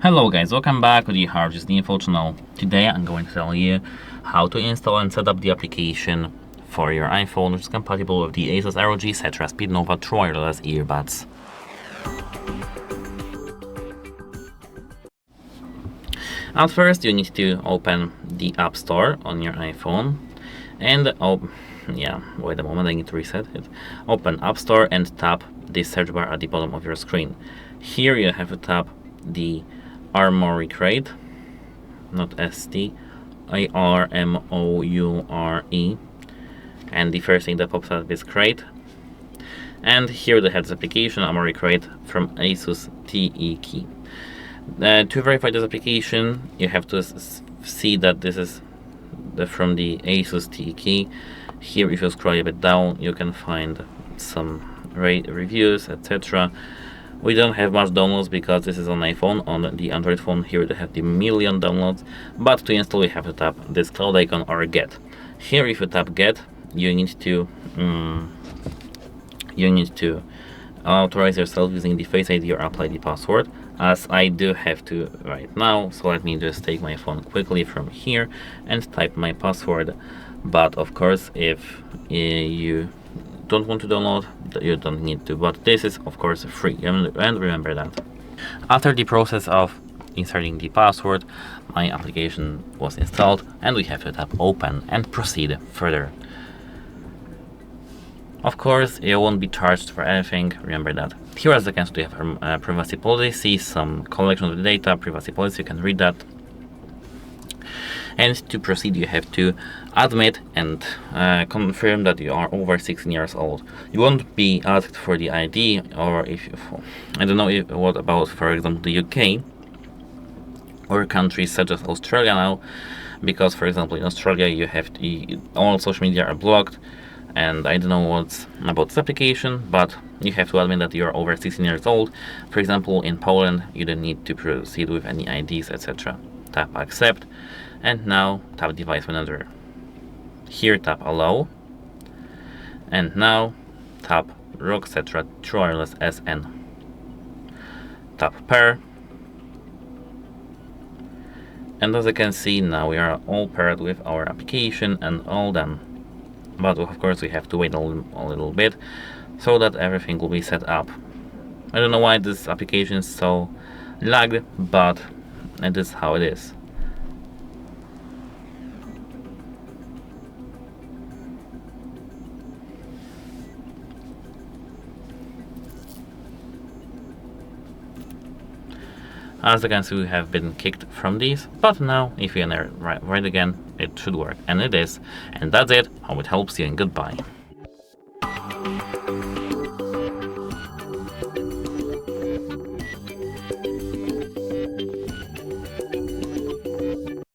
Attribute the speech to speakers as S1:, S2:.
S1: Hello guys, welcome back to the HardReset.Info channel. Today I'm going to tell you how to install and set up the application for your iPhone, which is compatible with the ASUS ROG Cetra SpeedNova True Wireless earbuds. At first you need to open the App Store on your iPhone and wait a moment, I need to reset it. Open App Store and tap the search bar at the bottom of your screen. Here you have to tap the Armoury Crate, not ST, ARMOURE, and the first thing that pops up is Crate. And here they have this application, Armoury Crate from ASUS TECorp. To verify this application, you have to see that this is from the ASUS TECorp. Here, if you scroll a bit down, you can find some reviews, etc. We don't have much downloads because this is on iPhone. On the Android phone, here they have the million downloads. But to install, you have to tap this cloud icon or get. Here, if you tap get, you need to authorize yourself using the Face ID or apply the password, as I do have to right now. So let me just take my phone quickly from here and type my password. But of course, if you don't want to download, you don't need to, but this is of course free, and remember that. After the process of inserting the password, my application was installed and we have to tap open and proceed further. Of course, you won't be charged for anything, remember that. Here as you can see, we have privacy policy, some collection of the data, privacy policy, you can read that. And to proceed, you have to admit and confirm that you are over 16 years old. You won't be asked for the ID, or if I don't know what about, for example, the UK or countries such as Australia now, because for example in Australia you have all social media are blocked, and I don't know what's about this application, but you have to admit that you are over 16 years old. For example, in Poland, you don't need to proceed with any IDs, etc. Tap accept, and now tap device manager. Here tap allow, and now tap ROG Cetra True Wireless SN. Tap pair, and as you can see, now we are all paired with our application and all done. But of course we have to wait a little bit so that everything will be set up. I don't know why this application is so lagged, but it is how it is. As you can see, we have been kicked from these, but now if you enter right again, it should work, and it is. And that's it. Hope it helps you, and goodbye.